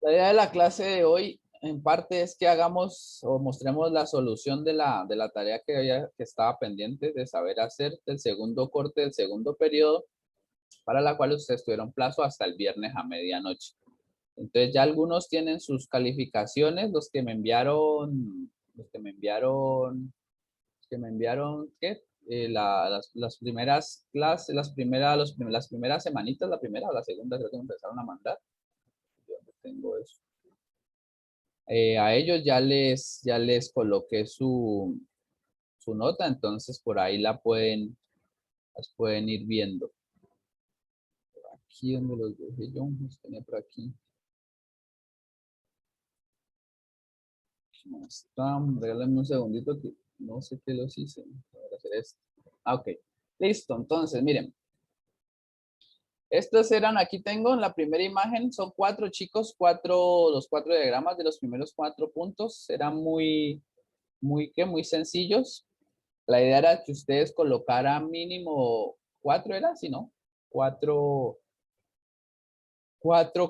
La idea de la clase de hoy, en parte, es que hagamos o mostremos la solución de la tarea que estaba pendiente de saber hacer del segundo corte del segundo periodo, para la cual ustedes tuvieron plazo hasta el viernes a medianoche. Entonces ya algunos tienen sus calificaciones, ¿qué? Las primeras clases, las primeras semanitas, la primera o la segunda, creo que me empezaron a mandar. Yo no tengo eso. A ellos ya les coloqué su nota, entonces por ahí las pueden ir viendo. Por aquí donde los dejé yo, los tenía por aquí. No están, regálenme un segundito que no sé qué los hice. Voy a hacer esto. Ok, listo. Entonces, miren. Estos eran, aquí tengo en la primera imagen, son 4 chicos, los 4 diagramas de los primeros 4 puntos. Eran muy sencillos. La idea era que ustedes colocaran mínimo 4, ¿era? Si no, 4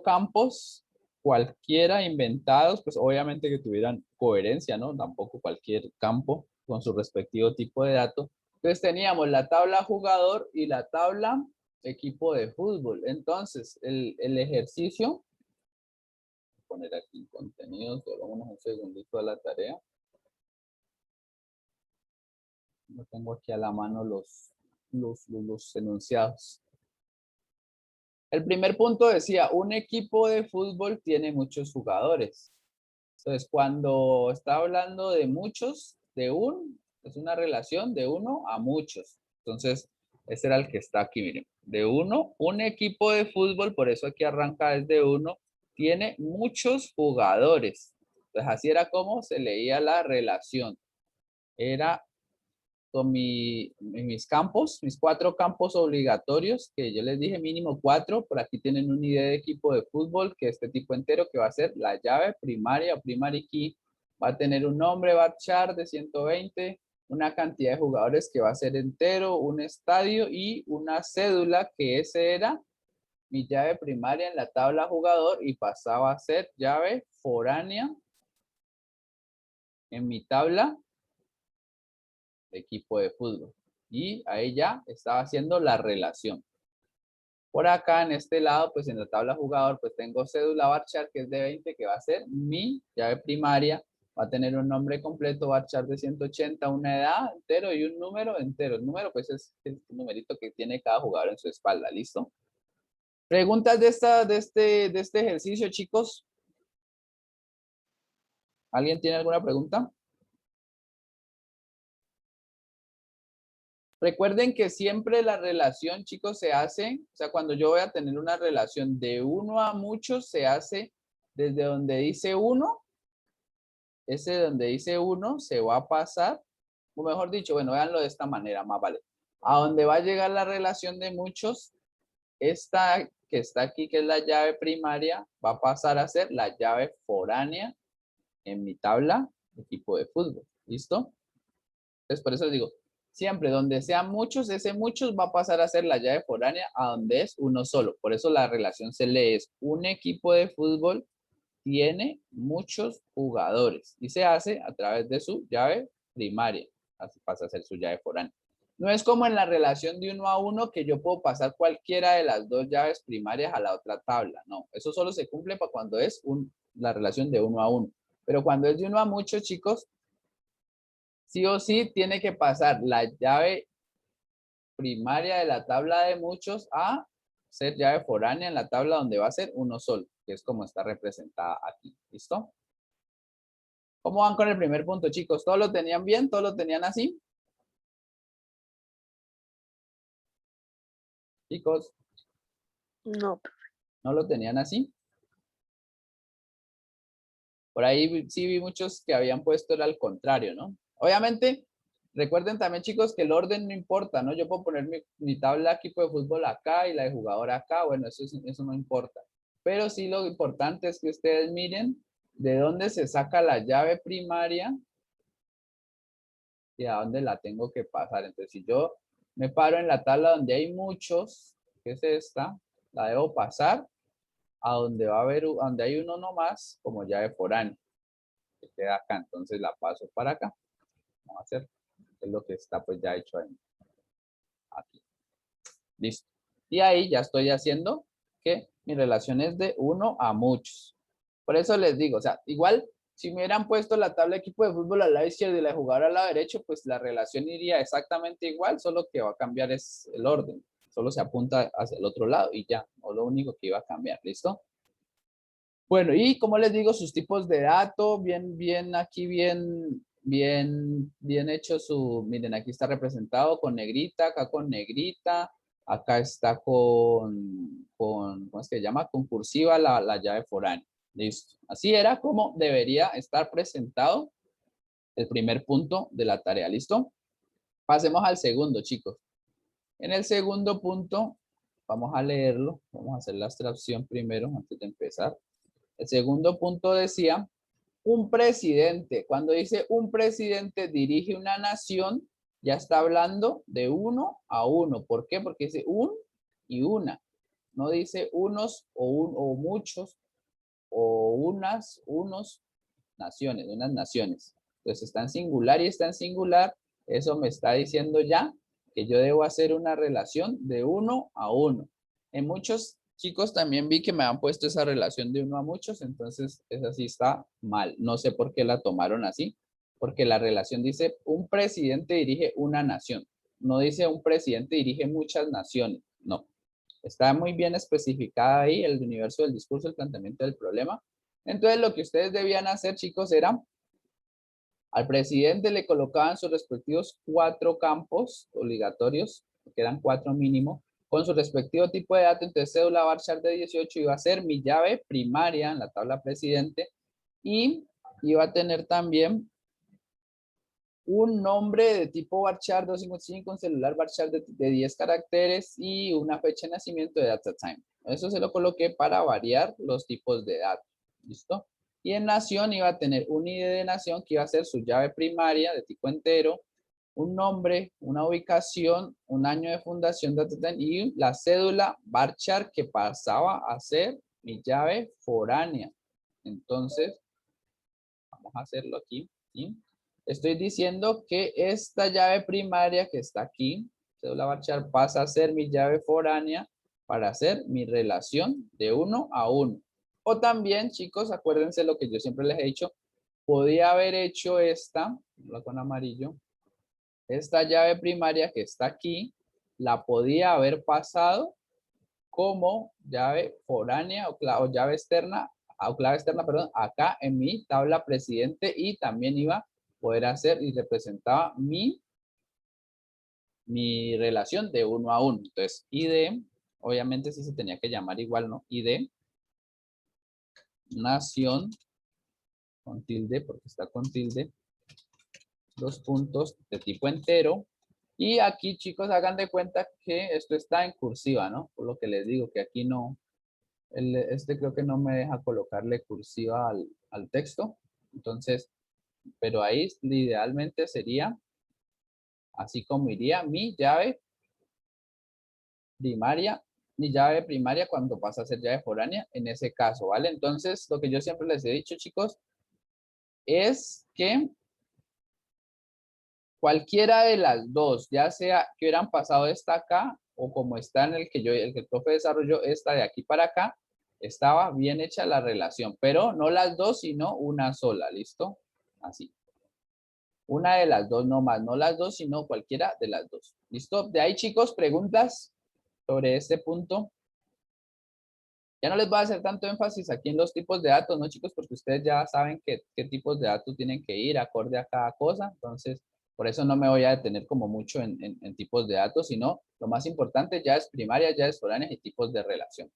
campos, cualquiera inventados, pues obviamente que tuvieran coherencia, ¿no? Tampoco cualquier campo con su respectivo tipo de dato. Entonces teníamos la tabla jugador y la tabla equipo de fútbol. Entonces, el ejercicio, voy a poner aquí contenidos, vámonos un segundito a la tarea. No tengo aquí a la mano los enunciados. El primer punto decía, un equipo de fútbol tiene muchos jugadores. Entonces, cuando está hablando de muchos, es una relación de 1 a muchos. Entonces, ese era el que está aquí, miren. De 1, un equipo de fútbol, por eso aquí arranca desde 1, tiene muchos jugadores. Entonces, así era como se leía la relación. Era con mis campos, mis 4 campos obligatorios, que yo les dije mínimo 4, por aquí tienen una idea de equipo de fútbol, que este tipo entero, que va a ser la llave primaria o primary key, va a tener un nombre varchar de 120, una cantidad de jugadores que va a ser entero, un estadio y una cédula, que ese era mi llave primaria en la tabla jugador y pasaba a ser llave foránea en mi tabla de equipo de fútbol. Y ahí ya estaba haciendo la relación. Por acá en este lado, pues en la tabla jugador, pues tengo cédula varchar que es de 20, que va a ser mi llave primaria. Va a tener un nombre completo, varchar de 180, una edad entero y un número entero. El número, pues es el numerito que tiene cada jugador en su espalda. ¿Listo? ¿Preguntas de este ejercicio, chicos? ¿Alguien tiene alguna pregunta? Recuerden que siempre la relación, chicos, se hace, o sea, cuando yo voy a tener una relación de 1 a muchos, se hace desde donde dice 1, ese donde dice 1 se va a pasar, o mejor dicho, bueno, véanlo de esta manera, más vale. A donde va a llegar la relación de muchos, esta que está aquí, que es la llave primaria, va a pasar a ser la llave foránea en mi tabla de equipo de fútbol. ¿Listo? Entonces, por eso les digo, siempre donde sean muchos, ese muchos va a pasar a ser la llave foránea a donde es uno solo. Por eso la relación se lee es un equipo de fútbol tiene muchos jugadores y se hace a través de su llave primaria. Así pasa a ser su llave foránea. No es como en la relación de 1 a 1 que yo puedo pasar cualquiera de las 2 llaves primarias a la otra tabla. No, eso solo se cumple para cuando es la relación de 1 a 1. Pero cuando es de 1 a muchos, chicos, sí o sí tiene que pasar la llave primaria de la tabla de muchos a ser llave foránea en la tabla donde va a ser uno solo, que es como está representada aquí. ¿Listo? ¿Cómo van con el primer punto, chicos? ¿Todos lo tenían bien? ¿Todos lo tenían así? Chicos, No. ¿no lo tenían así? Por ahí sí vi muchos que habían puesto el al contrario, ¿no? Obviamente, recuerden también, chicos, que el orden no importa, ¿no? Yo puedo poner mi tabla de equipo de fútbol acá y la de jugador acá, bueno, eso no importa. Pero sí lo importante es que ustedes miren de dónde se saca la llave primaria y a dónde la tengo que pasar. Entonces, si yo me paro en la tabla donde hay muchos, que es esta, la debo pasar a donde va a haber, donde hay uno nomás, como llave foránea, que queda acá. Entonces la paso para acá. Vamos a hacer, es lo que está pues ya hecho ahí. Aquí. Listo. Y ahí ya estoy haciendo que mi relación es de 1 a muchos. Por eso les digo, o sea, igual si me hubieran puesto la tabla de equipo de fútbol al lado izquierdo y la de jugador al lado derecho, pues la relación iría exactamente igual, solo que va a cambiar es el orden. Solo se apunta hacia el otro lado y ya, o lo único que iba a cambiar, ¿listo? Bueno, y como les digo, sus tipos de datos, aquí, bien hecho miren, aquí está representado con negrita, acá con negrita, acá está ¿cómo es que se llama? Con cursiva la llave foránea. Listo. Así era como debería estar presentado el primer punto de la tarea. ¿Listo? Pasemos al segundo, chicos. En el segundo punto, vamos a leerlo. Vamos a hacer la abstracción primero antes de empezar. El segundo punto decía, un presidente. Cuando dice un presidente dirige una nación, ya está hablando de 1 a 1. ¿Por qué? Porque dice un y una. No dice unos o muchos o unos naciones, unas naciones. Entonces está en singular y está en singular. Eso me está diciendo ya que yo debo hacer una relación de 1 a 1. En muchos chicos también vi que me han puesto esa relación de 1 a muchos, entonces esa sí está mal. No sé por qué la tomaron así, porque la relación dice un presidente dirige una nación. No dice un presidente dirige muchas naciones, no. Está muy bien especificada ahí el universo del discurso, el planteamiento del problema. Entonces, lo que ustedes debían hacer, chicos, era al presidente le colocaban sus respectivos 4 campos obligatorios, que eran 4 mínimo, con su respectivo tipo de dato. Entonces, cédula varchar de 18 iba a ser mi llave primaria en la tabla presidente y iba a tener también un nombre de tipo varchar 255, un celular varchar de 10 caracteres y una fecha de nacimiento de data time. Eso se lo coloqué para variar los tipos de datos. ¿Listo? Y en nación iba a tener un ID de nación que iba a ser su llave primaria de tipo entero, un nombre, una ubicación, un año de fundación, data time, y la cédula varchar que pasaba a ser mi llave foránea. Entonces, vamos a hacerlo aquí. ¿Sí? Estoy diciendo que esta llave primaria que está aquí, cédula varchar, pasa a ser mi llave foránea para hacer mi relación de 1 a 1. O también, chicos, acuérdense lo que yo siempre les he dicho, podía haber hecho esta, con amarillo, esta llave primaria que está aquí, la podía haber pasado como llave foránea o llave externa, o clave externa, perdón, acá en mi tabla presidente y también iba a poder hacer y representaba mi relación de 1 a 1. Entonces, ID, obviamente sí se tenía que llamar igual, ¿no? ID, nación, con tilde, porque está con tilde, 2 puntos de tipo entero. Y aquí, chicos, hagan de cuenta que esto está en cursiva, ¿no? Por lo que les digo que aquí no, este creo que no me deja colocarle cursiva al texto. Entonces, pero ahí idealmente sería así como iría mi llave primaria cuando pasa a ser llave foránea en ese caso, ¿vale? Entonces, lo que yo siempre les he dicho, chicos, es que cualquiera de las dos, ya sea que hubieran pasado esta acá o como está en el que el profe desarrolló esta de aquí para acá, estaba bien hecha la relación, pero no las dos, sino una sola, ¿listo? Así. Una de las dos nomás, no las dos, sino cualquiera de las dos. ¿Listo? De ahí, chicos, preguntas sobre este punto. Ya no les voy a hacer tanto énfasis aquí en los tipos de datos, ¿no, chicos? Porque ustedes ya saben qué tipos de datos tienen que ir acorde a cada cosa. Entonces, por eso no me voy a detener como mucho en tipos de datos, sino lo más importante ya es primaria, ya es foráneas y tipos de relación.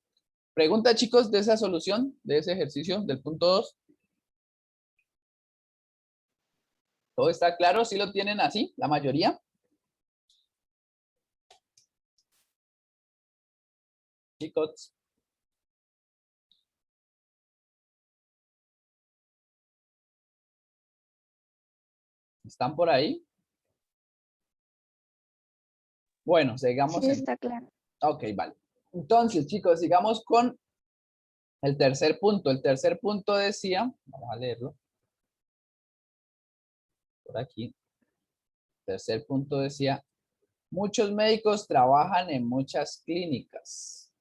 Pregunta, chicos, de esa solución, de ese ejercicio del punto 2. ¿Todo está claro? ¿Sí lo tienen así, la mayoría? Chicos. ¿Están por ahí? Bueno, Sí, sigamos en... está claro. Ok, vale. Entonces, chicos, sigamos con El tercer punto decía, vamos a leerlo por aquí. Tercer punto decía, muchos médicos trabajan en muchas clínicas.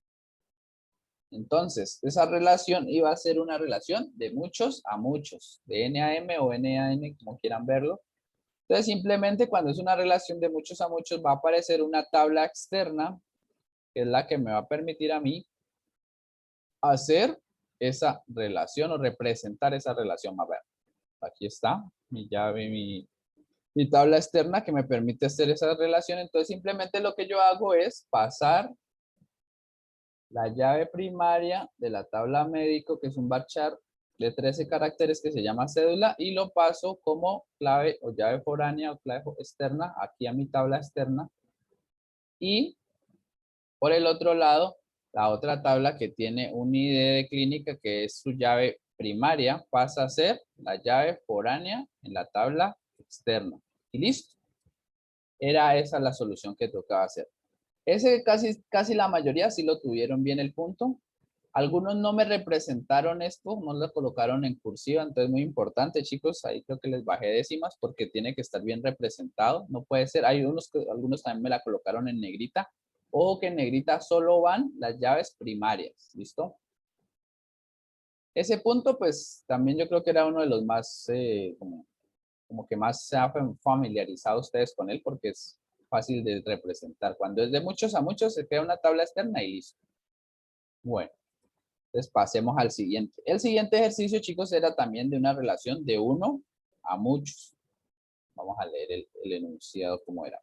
Entonces, esa relación iba a ser una relación de muchos a muchos, de N a M o N a N, como quieran verlo. Entonces, simplemente cuando es una relación de muchos a muchos, va a aparecer una tabla externa, que es la que me va a permitir a mí hacer esa relación o representar esa relación. A ver, aquí está mi llave, mi tabla externa que me permite hacer esa relación. Entonces, simplemente lo que yo hago es pasar la llave primaria de la tabla médico, que es un varchar de 13 caracteres que se llama cédula, y lo paso como clave o llave foránea o clave externa aquí a mi tabla externa. Y por el otro lado, la otra tabla que tiene un ID de clínica, que es su llave primaria, pasa a ser la llave foránea en la tabla externa. Y listo. Era esa la solución que tocaba hacer. Ese casi la mayoría sí lo tuvieron bien el punto. Algunos no me representaron esto, no lo colocaron en cursiva, entonces muy importante, chicos, ahí creo que les bajé décimas porque tiene que estar bien representado, no puede ser, hay algunos también me la colocaron en negrita, ojo que en negrita solo van las llaves primarias, ¿listo? Ese punto, pues, también yo creo que era uno de los más, como que más se han familiarizado ustedes con él porque es fácil de representar. Cuando es de muchos a muchos, se crea una tabla externa y listo. Bueno. Entonces pasemos al siguiente. El siguiente ejercicio, chicos, era también de una relación de uno a muchos. Vamos a leer el enunciado como era.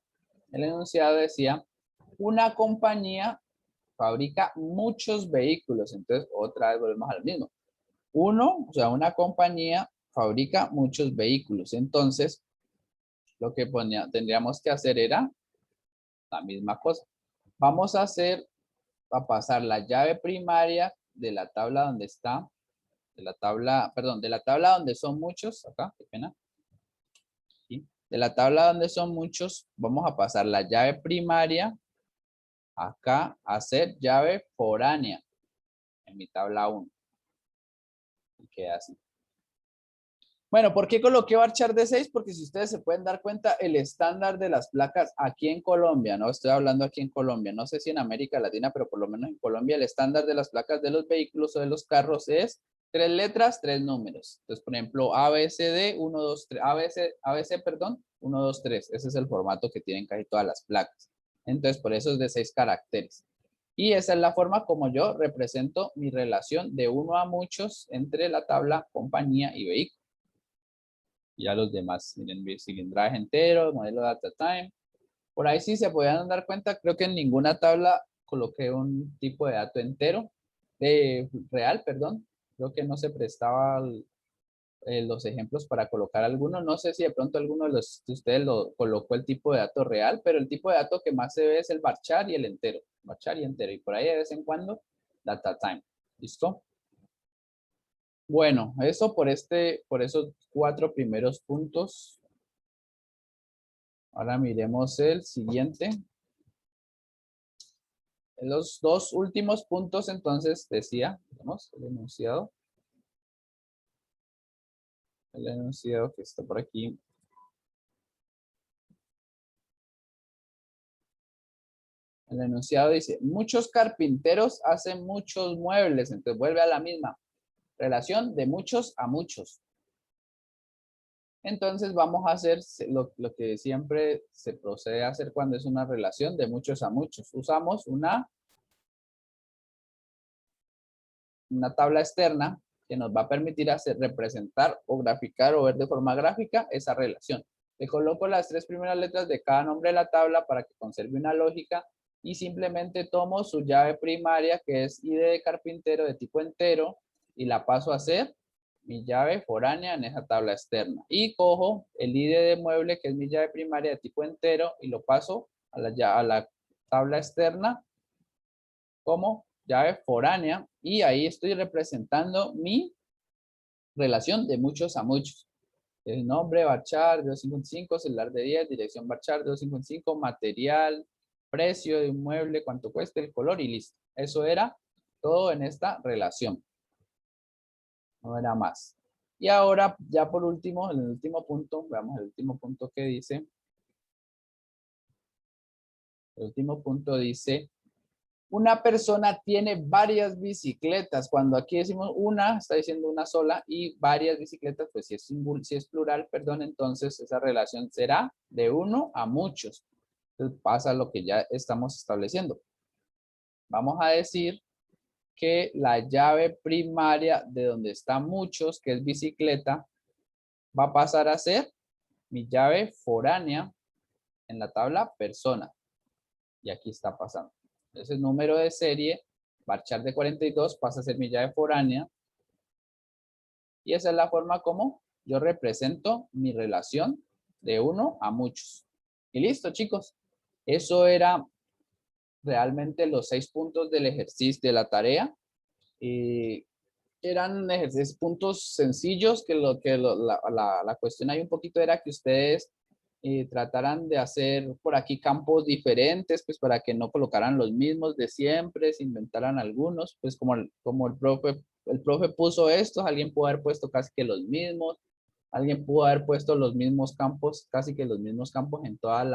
El enunciado decía, una compañía fabrica muchos vehículos. Entonces, otra vez volvemos al mismo. Uno, o sea, una compañía fabrica muchos vehículos. Entonces, lo que tendríamos que hacer era la misma cosa. Vamos a pasar la llave primaria de la tabla donde está, de la tabla donde son muchos, acá, qué pena. ¿Sí? De la tabla donde son muchos, vamos a pasar la llave primaria acá a hacer llave foránea en mi tabla 1. Y queda así. Bueno, ¿por qué coloqué varchar de 6? Porque si ustedes se pueden dar cuenta, el estándar de las placas aquí en Colombia, no estoy hablando aquí en Colombia, no sé si en América Latina, pero por lo menos en Colombia, el estándar de las placas de los vehículos o de los carros es 3 letras, 3 números. Entonces, por ejemplo, ABCD, 1, 2, 3, ABC, perdón, 1, 2, 3. Ese es el formato que tienen casi todas las placas. Entonces, por eso es de 6 caracteres. Y esa es la forma como yo represento mi relación de uno a muchos entre la tabla compañía y vehículo. Ya los demás, miren, cilindraje entero, modelo data time. Por ahí sí se podían dar cuenta, creo que en ninguna tabla coloqué un tipo de dato entero, real, perdón. Creo que no se prestaba los ejemplos para colocar alguno. No sé si de pronto alguno de ustedes lo colocó el tipo de dato real, pero el tipo de dato que más se ve es el varchar y el entero. Varchar y entero. Y por ahí de vez en cuando, data time. ¿Listo? Bueno, eso por esos 4 primeros puntos. Ahora miremos el siguiente. En los 2 últimos puntos, entonces, decía, vamos, el enunciado que está por aquí. El enunciado dice, muchos carpinteros hacen muchos muebles, entonces vuelve a la misma relación de muchos a muchos. Entonces vamos a hacer lo que siempre se procede a hacer cuando es una relación de muchos a muchos. Usamos una tabla externa que nos va a permitir representar o graficar o ver de forma gráfica esa relación. Le coloco las 3 primeras letras de cada nombre de la tabla para que conserve una lógica y simplemente tomo su llave primaria, que es ID de carpintero de tipo entero, y la paso a ser mi llave foránea en esa tabla externa. Y cojo el ID de mueble, que es mi llave primaria de tipo entero, y lo paso a la tabla externa como llave foránea, y ahí estoy representando mi relación de muchos a muchos. El nombre, varchar, 255, celular de 10, dirección varchar, 255, material, precio de un mueble, cuánto cuesta, el color y listo. Eso era todo en esta relación. no era más. Y ahora, ya por último, en el último punto, veamos el último punto que dice. El último punto dice, una persona tiene varias bicicletas. Cuando aquí decimos una, está diciendo una sola, y varias bicicletas, pues si es plural, perdón, entonces esa relación será de uno a muchos. Entonces pasa lo que ya estamos estableciendo. Vamos a decir que la llave primaria de donde está muchos, que es bicicleta, va a pasar a ser mi llave foránea en la tabla persona. Y aquí está pasando. Entonces el número de serie, varchar de 42, pasa a ser mi llave foránea. Y esa es la forma como yo represento mi relación de uno a muchos. Y listo, chicos. Eso era realmente los 6 puntos del ejercicio de la tarea. Y eran puntos sencillos que la cuestión ahí un poquito era que ustedes trataran de hacer por aquí campos diferentes, pues para que no colocaran los mismos de siempre, se inventaran algunos, pues como el profe puso estos, alguien pudo haber puesto casi que los mismos, alguien pudo haber puesto los mismos campos, casi que los mismos campos en todas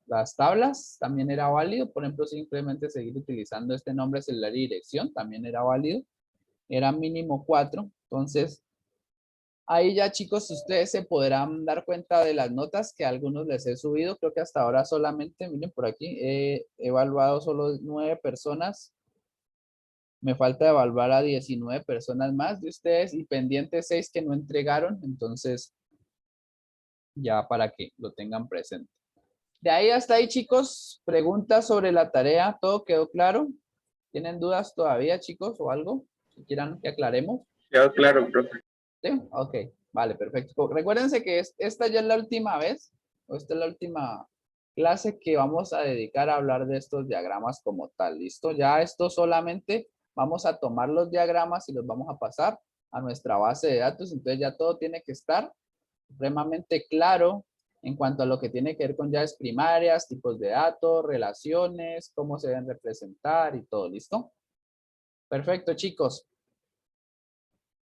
las tablas, también era válido. Por ejemplo, simplemente seguir utilizando este nombre celular y dirección, también era válido. Era mínimo 4. Entonces, ahí ya, chicos, ustedes se podrán dar cuenta de las notas que a algunos les he subido. Creo que hasta ahora solamente, miren por aquí, he evaluado solo 9 personas. Me falta evaluar a 19 personas más de ustedes y pendientes 6 que no entregaron. Entonces, ya para que lo tengan presente. De ahí hasta ahí, chicos, preguntas sobre la tarea, ¿todo quedó claro? ¿Tienen dudas todavía, chicos, o algo que quieran que aclaremos? Quedó claro, profe. ¿Sí? Ok, vale, perfecto. Recuérdense que esta ya es la última vez, o esta es la última clase que vamos a dedicar a hablar de estos diagramas como tal, ¿listo? Ya esto solamente vamos a tomar los diagramas y los vamos a pasar a nuestra base de datos, entonces ya todo tiene que estar supremamente claro en cuanto a lo que tiene que ver con llaves primarias, tipos de datos, relaciones, cómo se deben representar y todo, ¿listo? Perfecto, chicos.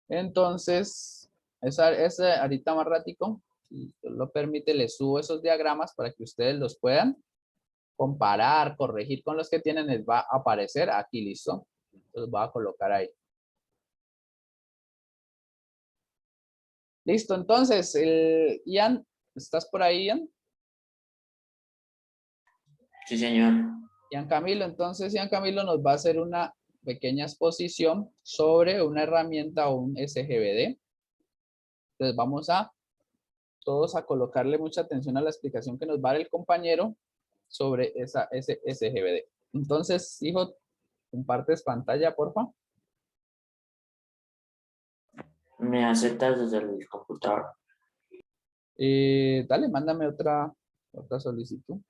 Entonces, esa ahorita más ratico, si lo permite, les subo esos diagramas para que ustedes los puedan comparar, corregir con los que tienen, les va a aparecer aquí, ¿listo? Los voy a colocar ahí. Listo, entonces, Ian, ¿estás por ahí, Ian? Sí, señor. Ian Camilo, entonces Ian Camilo nos va a hacer una pequeña exposición sobre una herramienta o un SGBD. Entonces vamos a todos a colocarle mucha atención a la explicación que nos va a dar el compañero sobre ese SGBD. Entonces, hijo, compartes pantalla, porfa. ¿Me aceptas desde el computador? Dale, mándame otra solicitud.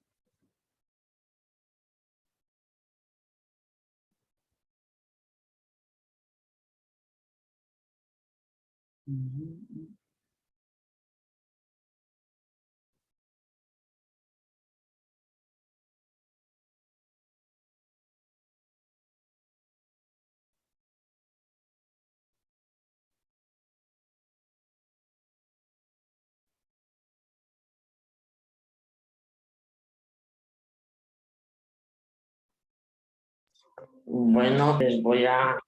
Bueno, les voy a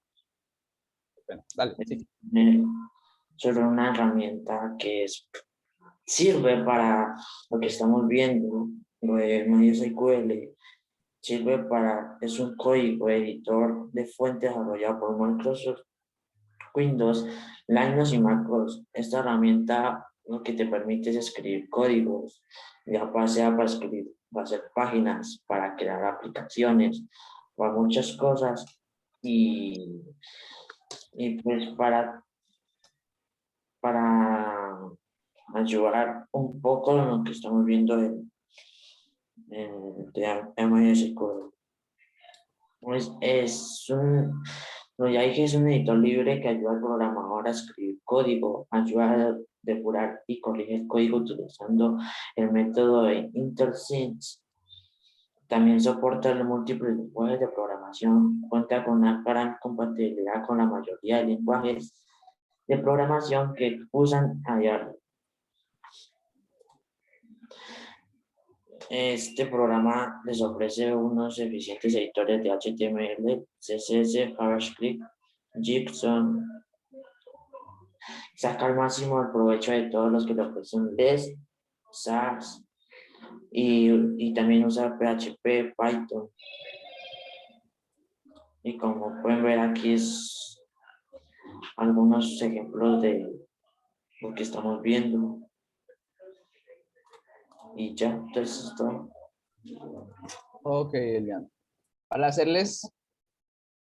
Bueno, dale, sí. sobre una herramienta que sirve para lo que estamos viendo, lo de MySQL. Sirve para, es un código editor de fuente desarrollado por Microsoft Windows, Linux y MacOS. Esta herramienta lo que te permite es escribir códigos, ya sea para escribir, para hacer páginas, para crear aplicaciones, para muchas cosas y pues para ayudar un poco en lo que estamos viendo en MySQL. Pues ya dije, es un editor libre que ayuda al programador a escribir código, ayuda a depurar y corregir código utilizando el método de IntelliSense. También soporta los múltiples lenguajes de programación, cuenta con una gran compatibilidad con la mayoría de lenguajes de programación que usan a diario. Este programa les ofrece unos eficientes editores de HTML, CSS, JavaScript, JSON. Saca al máximo el provecho de todos los que le ofrecen LESS, SAS y también usa PHP, Python. Y como pueden ver aquí es algunos ejemplos de lo que estamos viendo. Y ya, entonces esto. Ok, Elian. Para hacerles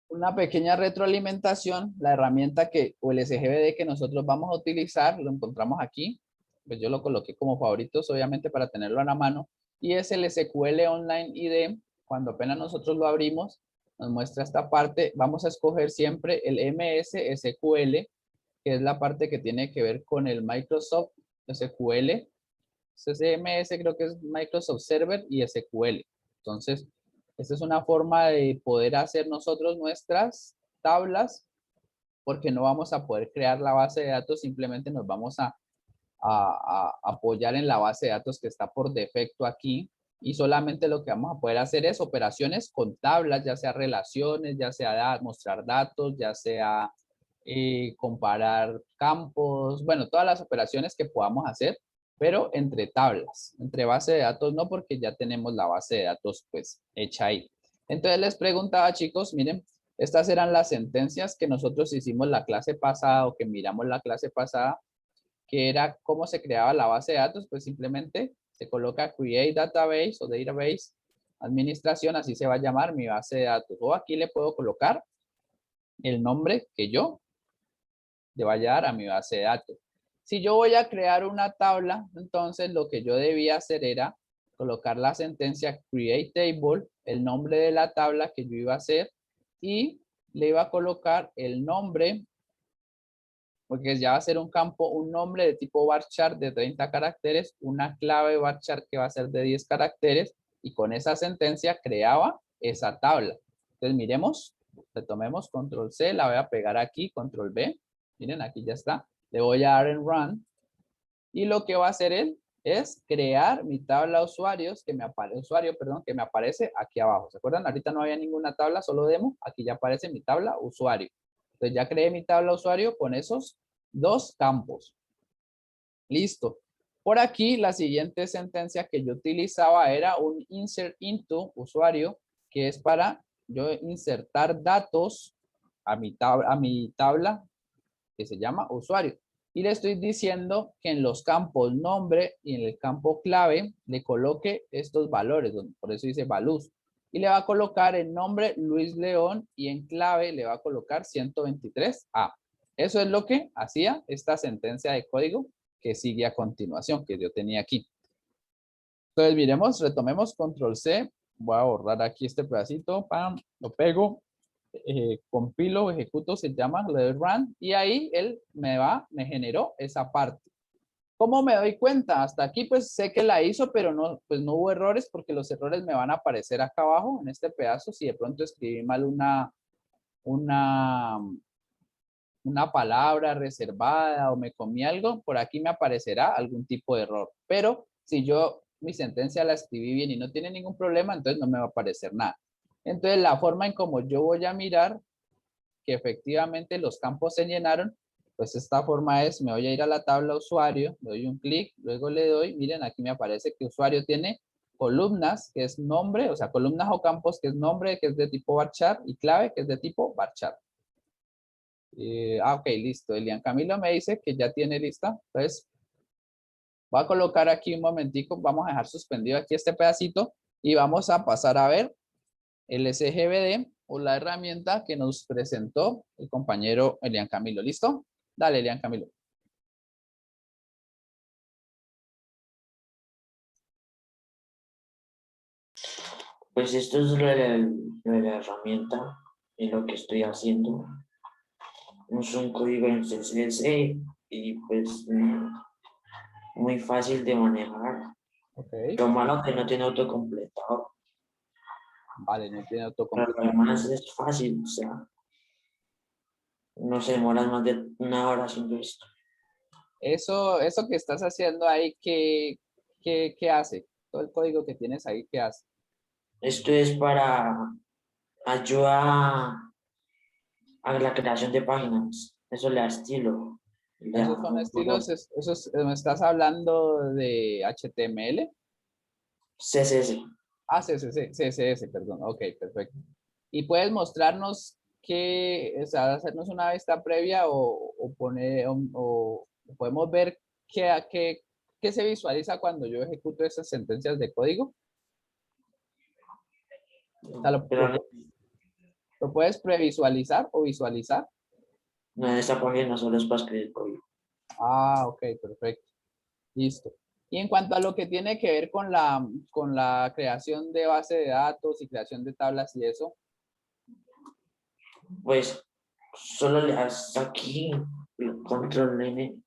una pequeña retroalimentación, la herramienta o el SGBD que nosotros vamos a utilizar, lo encontramos aquí. Pues yo lo coloqué como favoritos, obviamente, para tenerlo a la mano. Y es el SQL Online ID. Cuando apenas nosotros lo abrimos, nos muestra esta parte. Vamos a escoger siempre el MS SQL, que es la parte que tiene que ver con el Microsoft SQL. CMS creo que es Microsoft Server y SQL. Entonces, esta es una forma de poder hacer nosotros nuestras tablas, porque no vamos a poder crear la base de datos, simplemente nos vamos a apoyar en la base de datos que está por defecto aquí, y solamente lo que vamos a poder hacer es operaciones con tablas, ya sea relaciones, ya sea mostrar datos, ya sea comparar campos, bueno, todas las operaciones que podamos hacer, pero entre tablas, entre base de datos no, porque ya tenemos la base de datos pues hecha ahí. Entonces les preguntaba, chicos, miren, estas eran las sentencias que nosotros hicimos la clase pasada o que miramos la clase pasada, que era cómo se creaba la base de datos. Pues simplemente se coloca create database o database administración, así se va a llamar mi base de datos. O aquí le puedo colocar el nombre que yo le vaya a dar a mi base de datos. Si yo voy a crear una tabla, entonces lo que yo debía hacer era colocar la sentencia create table, el nombre de la tabla que yo iba a hacer, y le iba a colocar el nombre, porque ya va a ser un campo, un nombre de tipo varchar de 30 caracteres, una clave varchar que va a ser de 10 caracteres, y con esa sentencia creaba esa tabla. Entonces miremos, retomemos control C, la voy a pegar aquí, control B, miren aquí ya está, le voy a dar en run, y lo que va a hacer él es crear mi tabla usuarios, que me aparece aquí abajo. ¿Se acuerdan? Ahorita no había ninguna tabla, solo demo, aquí ya aparece mi tabla usuario. Entonces ya creé mi tabla usuario con esos dos campos. Listo. Por aquí la siguiente sentencia que yo utilizaba era un insert into usuario, que es para yo insertar datos a mi tabla que se llama usuario. Y le estoy diciendo que en los campos nombre y en el campo clave le coloque estos valores, por eso dice values. Y le va a colocar el nombre Luis León y en clave le va a colocar 123A. Eso es lo que hacía esta sentencia de código que sigue a continuación, que yo tenía aquí. Entonces, miremos, retomemos control C. Voy a borrar aquí este pedacito, pam, lo pego, compilo, ejecuto, se llama, le doy run, y ahí él me generó esa parte. ¿Cómo me doy cuenta? Hasta aquí pues sé que la hizo, pero no, pues no hubo errores, porque los errores me van a aparecer acá abajo en este pedazo. Si de pronto escribí mal una palabra reservada o me comí algo, por aquí me aparecerá algún tipo de error. Pero si yo mi sentencia la escribí bien y no tiene ningún problema, entonces no me va a aparecer nada. Entonces la forma en como yo voy a mirar que efectivamente los campos se llenaron, pues esta forma es, me voy a ir a la tabla usuario, le doy un clic, luego le doy, miren aquí me aparece que usuario tiene columnas, que es nombre, o sea, columnas o campos, que es nombre, que es de tipo varchar, y clave, que es de tipo varchar. Ok, listo. Elian Camilo me dice que ya tiene lista. Entonces, voy a colocar aquí un momentico. Vamos a dejar suspendido aquí este pedacito y vamos a pasar a ver el SGBD o la herramienta que nos presentó el compañero Elian Camilo. ¿Listo? Dale, Elian Camilo. Pues esto es lo de la herramienta y lo que estoy haciendo. Es un código en CSS y pues muy fácil de manejar. Ok. Lo malo que no tiene autocompletado. Vale, no tiene Pero lo autocompleto. demás es fácil, o sea, no se demoran más de 1 hora haciendo esto. Eso que estás haciendo ahí, ¿qué hace? Todo el código que tienes ahí, ¿qué hace? Esto es para ayuda a la creación de páginas. Eso le da estilo. Le da Esos son un color. estilos, ¿me estás hablando de HTML? CSS. Ah, CSS, perdón. Ok, perfecto. ¿Y puedes mostrarnos qué, o sea, hacernos una vista previa o poner, o podemos ver qué se visualiza cuando yo ejecuto esas sentencias de código? O sea, Pero lo puedes previsualizar o visualizar? no, en esta página solo es para escribir código. Ah, ok, perfecto. Listo. Y en cuanto a lo que tiene que ver con la creación de base de datos y creación de tablas y eso, Pues solo le das aquí el control N.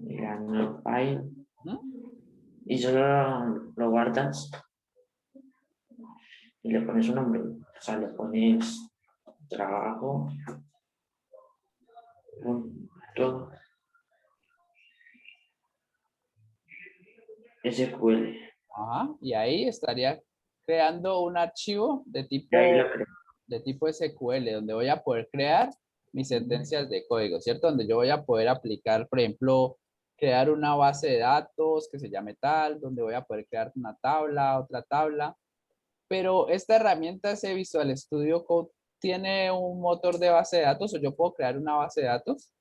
Mira, no file. ¿mm? Y solo lo guardas y le pones un nombre. O sea, le pones trabajo. Punto SQL. Ajá, y ahí estaría creando un archivo Y ahí lo creo. de tipo SQL, donde voy a poder crear mis sentencias de código, ¿cierto? Donde yo voy a poder aplicar, por ejemplo, crear una base de datos que se llame tal, donde voy a poder crear una tabla, otra tabla. Pero esta herramienta, ese Visual Studio Code, ¿tiene un motor de base de datos o yo puedo crear una base de datos?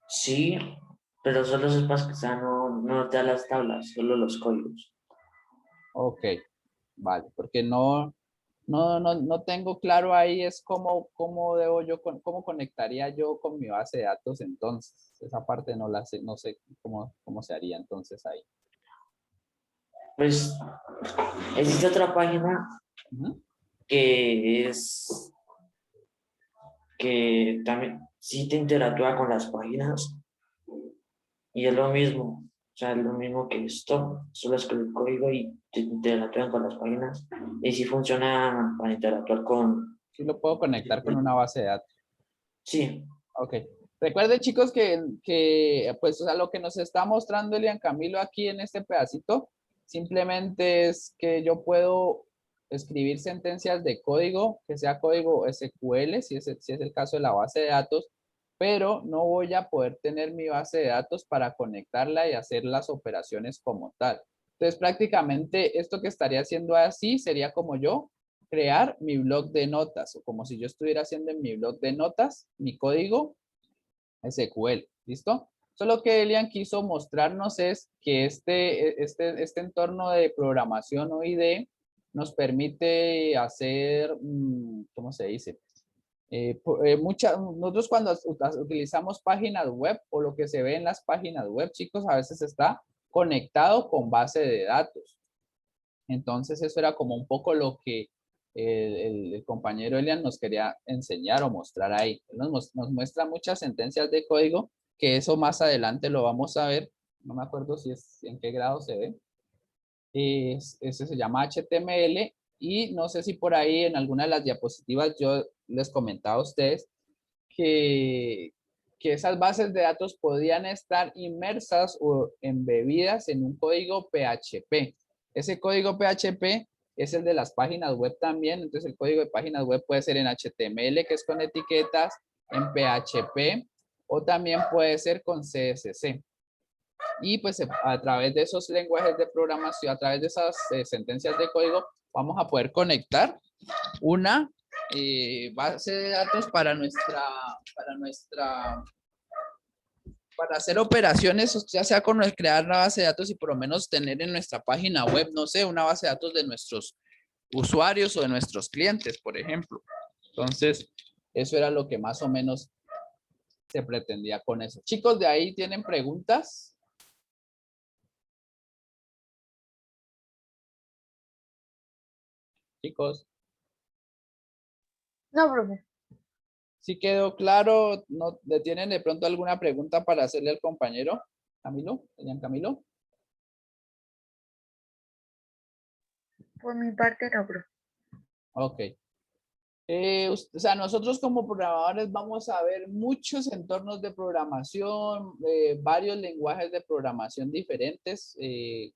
Sí, pero solo sepas que no te da las tablas, solo los códigos. Ok, vale, porque no tengo claro ahí es cómo debo yo, cómo conectaría yo con mi base de datos entonces. Esa parte no la sé, no sé cómo se haría entonces ahí. Pues existe otra página Ujú. que es que también sí te interactúa con las páginas y es lo mismo. O sea, es lo mismo que esto, solo es que el código y te interactúan con las páginas y sí funciona para interactuar con... Sí lo puedo conectar con una base de datos. Sí, Ok. Recuerden, chicos, pues, o sea, lo que nos está mostrando Elian Camilo aquí en este pedacito, simplemente es que yo puedo escribir sentencias de código, que sea código SQL, si es el caso de la base de datos, pero no voy a poder tener mi base de datos para conectarla y hacer las operaciones como tal. Entonces, prácticamente esto que estaría haciendo así sería como yo crear mi blog de notas, o como si yo estuviera haciendo en mi blog de notas, mi código SQL, ¿listo? Solo que Elian quiso mostrarnos es que este entorno de programación o IDE nos permite hacer, ¿cómo se dice? Nosotros cuando utilizamos páginas web o lo que se ve en las páginas web, chicos, a veces está conectado con base de datos. Entonces eso era como un poco lo que el compañero Elian nos quería enseñar o mostrar ahí. Nos muestra muchas sentencias de código, que eso más adelante lo vamos a ver. No me acuerdo si es en qué grado se ve. Ese se llama HTML y no sé si por ahí en alguna de las diapositivas yo les comentaba a ustedes que, que esas bases de datos podían estar inmersas o embebidas en un código PHP. Ese código PHP es el de las páginas web también, entonces el código de páginas web puede ser en HTML, que es con etiquetas, en PHP, o también puede ser con CSS. Y pues a través de esos lenguajes de programación, a través de esas sentencias de código, vamos a poder conectar una base de datos para hacer operaciones, ya sea con crear una base de datos y por lo menos tener en nuestra página web, no sé, una base de datos de nuestros usuarios o de nuestros clientes, por ejemplo. Entonces, eso era lo que más o menos se pretendía con eso. Chicos, ¿de ahí tienen preguntas? Chicos, No, profe. ¿sí quedó claro? ¿No tienen de pronto alguna pregunta para hacerle al compañero? Camilo, Elian Camilo. Por mi parte no, bro. Ok. O sea, nosotros como programadores vamos a ver muchos entornos de programación, varios lenguajes de programación diferentes.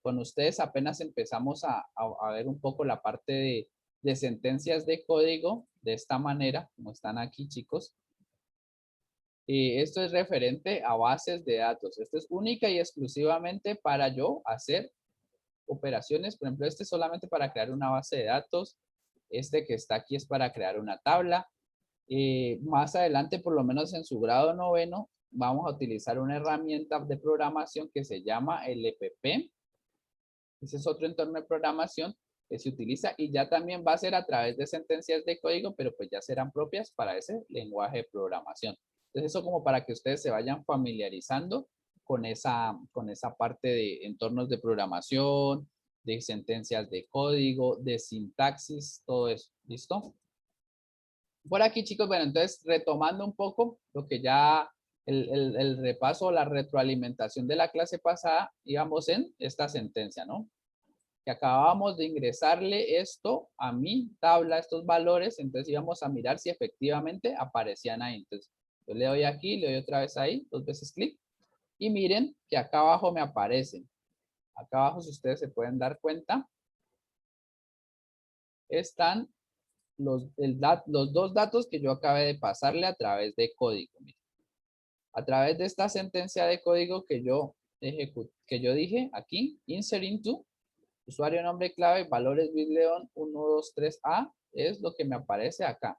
Con ustedes apenas empezamos a ver un poco la parte de sentencias de código de esta manera, como están aquí, chicos. Esto es referente a bases de datos. Esto es única y exclusivamente para yo hacer operaciones. Por ejemplo, este es solamente para crear una base de datos. Este que está aquí es para crear una tabla. Más adelante, por lo menos en su grado 9º, vamos a utilizar una herramienta de programación que se llama LPP. Ese es otro entorno de programación que se utiliza y ya también va a ser a través de sentencias de código, pero pues ya serán propias para ese lenguaje de programación. Entonces eso como para que ustedes se vayan familiarizando con esa parte de entornos de programación, de sentencias de código, de sintaxis, todo eso. ¿Listo? Por aquí, chicos, bueno, entonces retomando un poco lo que ya el repaso, la retroalimentación de la clase pasada, íbamos en esta sentencia, ¿no? Que acabábamos de ingresarle esto a mi tabla, estos valores, entonces íbamos a mirar si efectivamente aparecían ahí. Entonces, yo le doy aquí, le doy otra vez ahí, 2 veces clic, y miren que acá abajo me aparecen. Acá abajo, si ustedes se pueden dar cuenta, están los dos datos que yo acabé de pasarle a través de código. Miren. A través de esta sentencia de código que yo dije aquí, insert into, usuario, nombre, clave, valores bit.leon 123A, es lo que me aparece acá.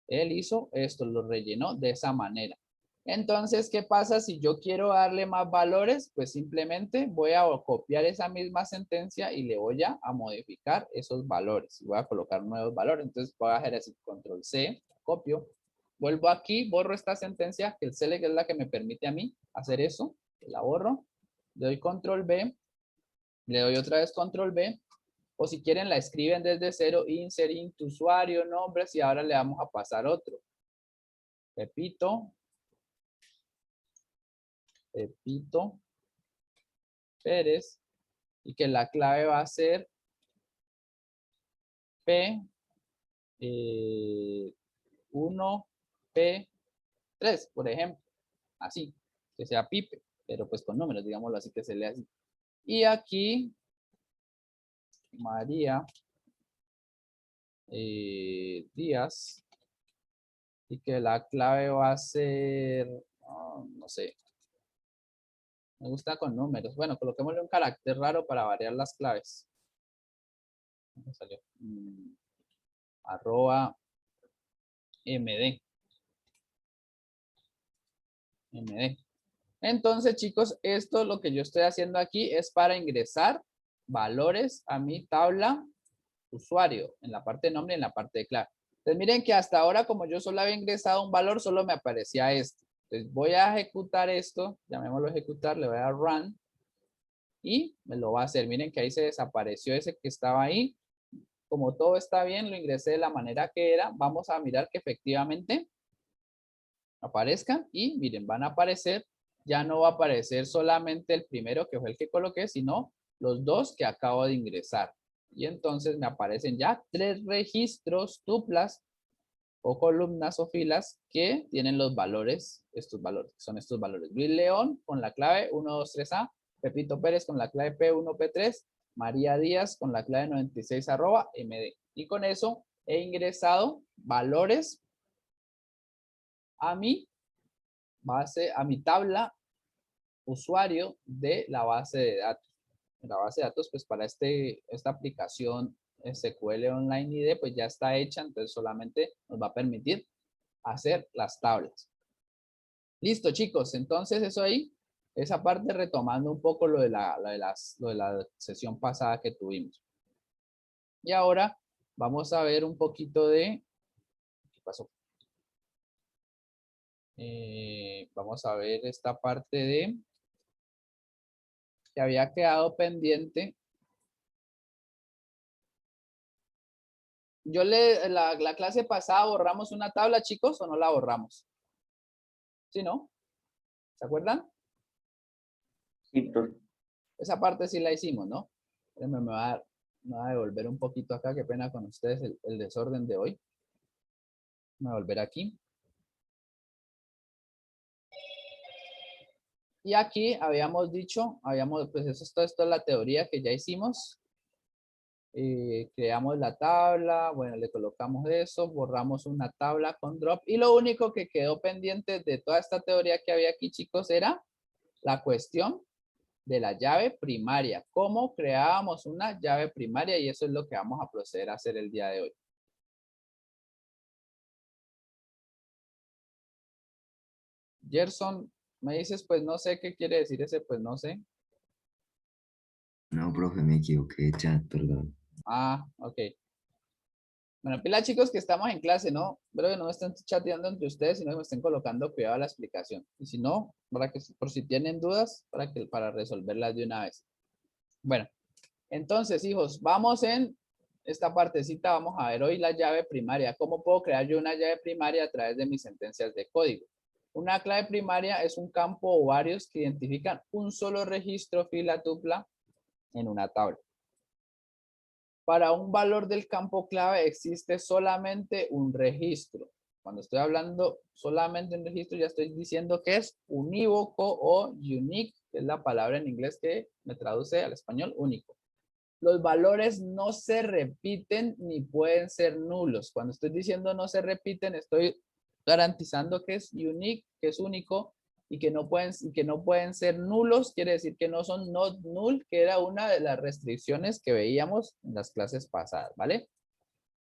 Él hizo esto, lo rellenó de esa manera. Entonces, ¿qué pasa si yo quiero darle más valores? Pues simplemente voy a copiar esa misma sentencia y le voy a modificar esos valores. Voy a colocar nuevos valores. Entonces, voy a hacer así, control C, copio. Vuelvo aquí, borro esta sentencia, que el select es la que me permite a mí hacer eso. La borro. Le doy control B. Le doy otra vez control B. O si quieren la escriben desde cero, insert into usuario, nombres, y ahora le vamos a pasar otro. Pepito Pérez, y que la clave va a ser P1P3, por ejemplo. Así, que sea Pipe, pero pues con números, digámoslo así, que se lee así. Y aquí, María Díaz, y que la clave va a ser, no sé, me gusta con números. Bueno, coloquémosle un carácter raro para variar las claves. ¿Cómo salió? Arroba MD. Entonces, chicos, esto lo que yo estoy haciendo aquí es para ingresar valores a mi tabla usuario, en la parte de nombre y en la parte de clave. Entonces, miren que hasta ahora, como yo solo había ingresado un valor, solo me aparecía esto. Entonces, voy a ejecutar esto, llamémoslo ejecutar, le voy a dar run y me lo va a hacer. Miren que ahí se desapareció ese que estaba ahí. Como todo está bien, lo ingresé de la manera que era. Vamos a mirar que efectivamente aparezcan y miren, van a aparecer, ya no va a aparecer solamente el primero que fue el que coloqué, sino los dos que acabo de ingresar. Y entonces me aparecen ya 3 registros, tuplas o columnas o filas que tienen los valores, estos valores, que son estos valores. Luis León con la clave 123A, Pepito Pérez con la clave P1P3, María Díaz con la clave 96 @md. Y con eso he ingresado valores a mi base, a mi tabla usuario de la base de datos. La base de datos, pues para esta aplicación SQL Online ID, pues ya está hecha, entonces solamente nos va a permitir hacer las tablas. Listo, chicos, entonces eso ahí, esa parte retomando un poco lo de la sesión pasada que tuvimos. Y ahora vamos a ver un poquito de... ¿Qué pasó? Vamos a ver esta parte de... que había quedado pendiente. La clase pasada borramos una tabla, chicos, ¿o no la borramos? ¿Sí, no? ¿Se acuerdan? Sí, profe. Esa parte sí la hicimos, ¿no? Me va a devolver un poquito acá, qué pena con ustedes el desorden de hoy. Me voy a volver aquí. Y aquí habíamos dicho, pues esto es la teoría que ya hicimos. Creamos la tabla, bueno, le colocamos eso, borramos una tabla con drop. Y lo único que quedó pendiente de toda esta teoría que había aquí, chicos, era la cuestión de la llave primaria. ¿Cómo creábamos una llave primaria? Y eso es lo que vamos a proceder a hacer el día de hoy. Gerson, me dices, pues no sé qué quiere decir ese, pues no sé. No, profe, me equivoqué, chat, perdón. Ah, ok. Bueno, pila chicos que estamos en clase, ¿no? Espero que no me estén chateando entre ustedes, sino que me estén colocando cuidado a la explicación. Y si no, por si tienen dudas, para resolverlas de una vez. Bueno, entonces, hijos, vamos en esta partecita, vamos a ver hoy la llave primaria. ¿Cómo puedo crear yo una llave primaria a través de mis sentencias de código? Una clave primaria es un campo o varios que identifican un solo registro, fila, tupla en una tabla. Para un valor del campo clave existe solamente un registro. Cuando estoy hablando solamente un registro, ya estoy diciendo que es unívoco o unique, que es la palabra en inglés que me traduce al español único. Los valores no se repiten ni pueden ser nulos. Cuando estoy diciendo no se repiten, estoy garantizando que es unique, que es único y que no pueden ser nulos. Quiere decir que no son not null, que era una de las restricciones que veíamos en las clases pasadas, ¿vale?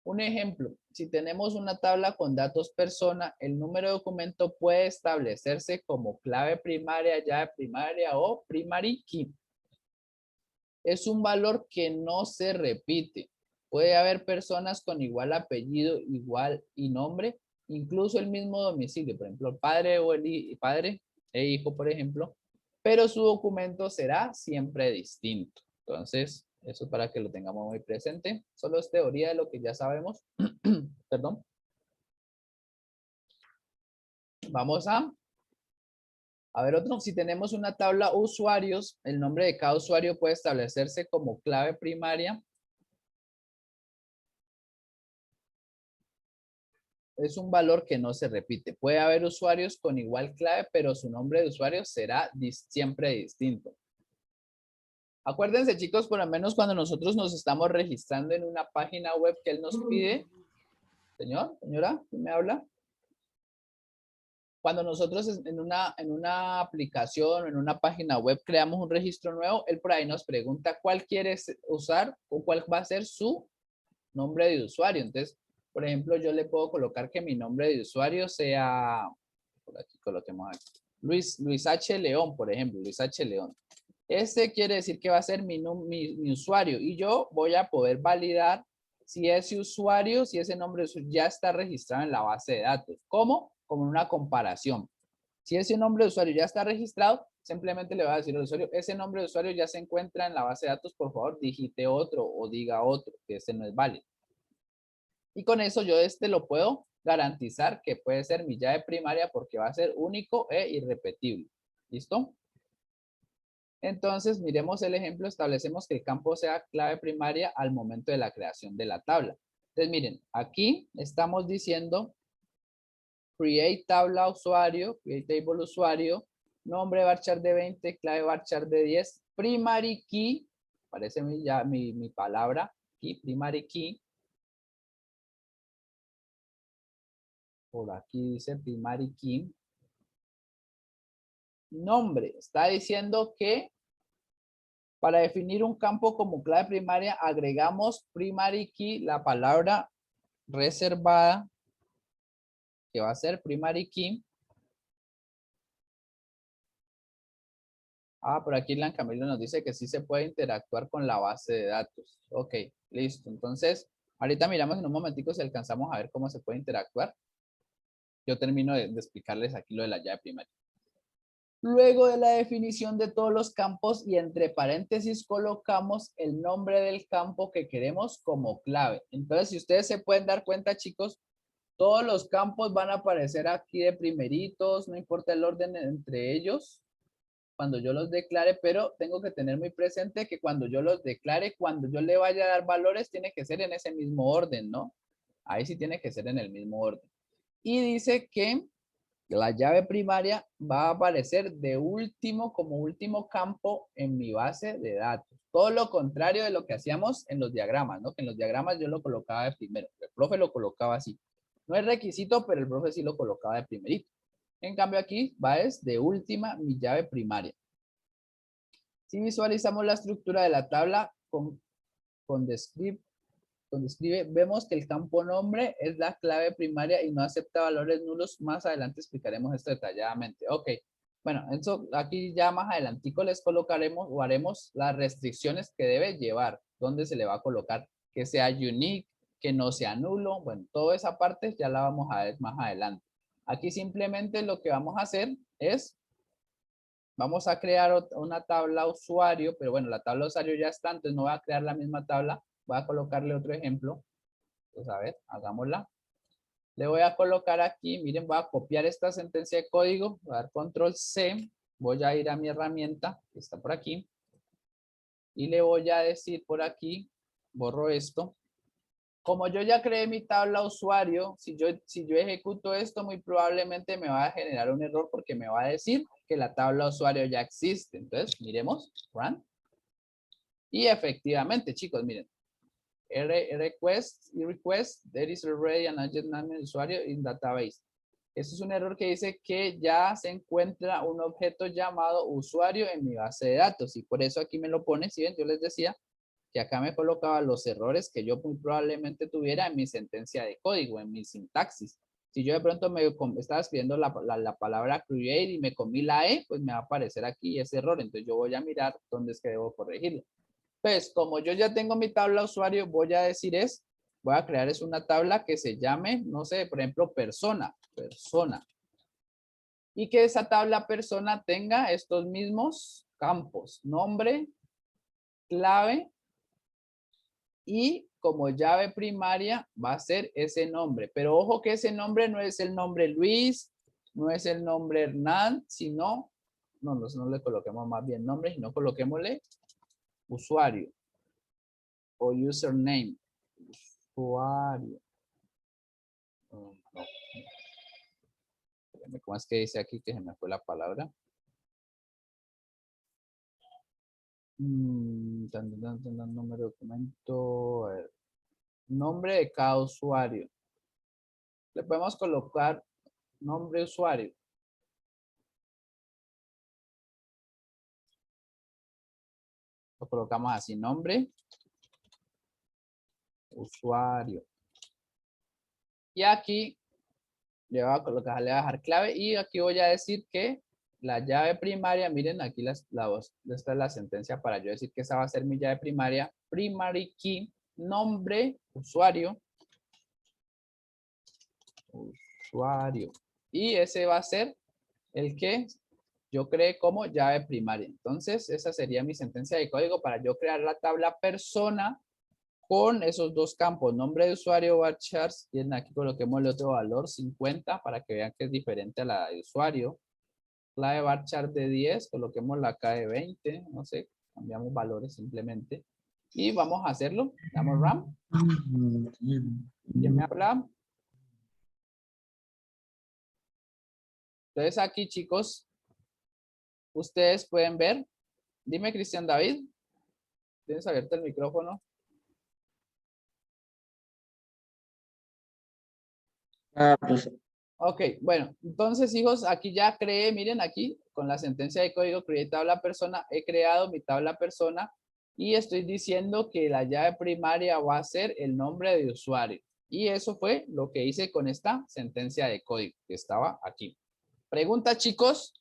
Un ejemplo, si tenemos una tabla con datos persona, el número de documento puede establecerse como clave primaria, llave primaria o primary key. Es un valor que no se repite. Puede haber personas con igual apellido, igual y nombre, incluso el mismo domicilio, por ejemplo, padre o padre e hijo, por ejemplo, pero su documento será siempre distinto. Entonces, eso para que lo tengamos muy presente. Solo es teoría de lo que ya sabemos. Perdón. Vamos a ver otro. Si tenemos una tabla usuarios, el nombre de cada usuario puede establecerse como clave primaria. Es un valor que no se repite. Puede haber usuarios con igual clave, pero su nombre de usuario será siempre distinto. Acuérdense, chicos, por lo menos cuando nosotros nos estamos registrando en una página web que él nos pide. Señor, señora, ¿quién me habla? Cuando nosotros en una aplicación o en una página web creamos un registro nuevo, él por ahí nos pregunta cuál quieres usar o cuál va a ser su nombre de usuario. Entonces, por ejemplo, yo le puedo colocar que mi nombre de usuario sea, por aquí coloquemos aquí, Luis H. León, por ejemplo, Luis H. León. Este quiere decir que va a ser mi usuario y yo voy a poder validar si ese usuario, si ese nombre de usuario ya está registrado en la base de datos. ¿Cómo? Como una comparación. Si ese nombre de usuario ya está registrado, simplemente le voy a decir al usuario, ese nombre de usuario ya se encuentra en la base de datos, por favor, digite otro o diga otro, que este no es válido. Y con eso yo lo puedo garantizar que puede ser mi llave primaria porque va a ser único e irrepetible. ¿Listo? Entonces, miremos el ejemplo, establecemos que el campo sea clave primaria al momento de la creación de la tabla. Entonces, miren, aquí estamos diciendo create tabla usuario, create table usuario, nombre varchar de 20, clave varchar de 10, primary key, aparece ya mi palabra, key, primary key. Por aquí dice primary key. Nombre, está diciendo que para definir un campo como clave primaria agregamos primary key, la palabra reservada, que va a ser primary key. Por aquí Lan Camilo nos dice que sí se puede interactuar con la base de datos. Ok, listo. Entonces, ahorita miramos en un momentico si alcanzamos a ver cómo se puede interactuar. Yo termino de explicarles aquí lo de la llave primaria. Luego de la definición de todos los campos y entre paréntesis colocamos el nombre del campo que queremos como clave. Entonces, si ustedes se pueden dar cuenta, chicos, Todos los campos van a aparecer aquí de primeritos, no importa el orden entre ellos, cuando yo los declare, pero tengo que tener muy presente que cuando yo los declare, cuando yo le vaya a dar valores, tiene que ser en ese mismo orden, ¿no? Ahí sí tiene que ser en el mismo orden. Y dice que la llave primaria va a aparecer de último, como último campo en mi base de datos. Todo lo contrario de lo que hacíamos en los diagramas, ¿no? Que en los diagramas yo lo colocaba de primero. El profe lo colocaba así. No es requisito, pero el profe sí lo colocaba de primerito. En cambio aquí va es de última mi llave primaria. Si visualizamos la estructura de la tabla con describe, vemos que el campo nombre es la clave primaria y no acepta valores nulos. Más adelante explicaremos esto detalladamente. Ok, bueno, eso aquí ya más adelantico les colocaremos o haremos las restricciones que debe llevar, dónde se le va a colocar, que sea unique, que no sea nulo. Bueno, toda esa parte ya la vamos a ver más adelante. Aquí simplemente lo que vamos a hacer es, vamos a crear una tabla usuario, pero bueno, la tabla usuario ya está, entonces no voy a crear la misma tabla. Voy a colocarle otro ejemplo. Pues a ver, hagámosla. Le voy a colocar aquí, miren, voy a copiar esta sentencia de código, voy a dar control C, voy a ir a mi herramienta, que está por aquí, y le voy a decir por aquí, borro esto. Como yo ya creé mi tabla usuario, si yo ejecuto esto, muy probablemente me va a generar un error porque me va a decir que la tabla usuario ya existe. Entonces, miremos, run. Y efectivamente, chicos, miren, request, there is already an agent name usuario in database. Eso es un error que dice que ya se encuentra un objeto llamado usuario en mi base de datos y por eso aquí me lo pone. Si ven, yo les decía que acá me colocaba los errores que yo muy probablemente tuviera en mi sentencia de código, en mi sintaxis. Si yo de pronto me estaba escribiendo la palabra create y me comí la E, pues me va a aparecer aquí ese error. Entonces yo voy a mirar dónde es que debo corregirlo. Pues como yo ya tengo mi tabla usuario, voy a decir voy a crear una tabla que se llame, no sé, por ejemplo, persona. Y que esa tabla persona tenga estos mismos campos, nombre, clave y como llave primaria va a ser ese nombre. Pero ojo que ese nombre no es el nombre Luis, no es el nombre Hernán, sino, no le coloquemos más bien nombre, sino coloquémosle usuario o username. Usuario. No. ¿Cómo es que dice aquí que se me fue la palabra? Número de documento. A ver. Nombre de cada usuario. Le podemos colocar nombre de usuario. Lo colocamos así, nombre, usuario. Y aquí le voy a colocar, le voy a dejar clave y aquí voy a decir que la llave primaria, miren aquí esta es la sentencia para yo decir que esa va a ser mi llave primaria, primary key, nombre, usuario. Y ese va a ser el que yo creé como llave primaria. Entonces, esa sería mi sentencia de código para yo crear la tabla persona con esos dos campos, nombre de usuario, varchars, y aquí coloquemos el otro valor, 50, para que vean que es diferente a la de usuario. Clave varchar de 10, coloquemos la K de 20, no sé, cambiamos valores simplemente. Y vamos a hacerlo, damos RAM. ¿Quién me habla? Entonces aquí, chicos, ustedes pueden ver. Dime, Cristian David. ¿Tienes abierto el micrófono? Pues, Ok, bueno, entonces, hijos, aquí ya creé, miren aquí, con la sentencia de código, creé tabla persona, he creado mi tabla persona y estoy diciendo que la llave primaria va a ser el nombre de usuario. Y eso fue lo que hice con esta sentencia de código que estaba aquí. Pregunta, chicos.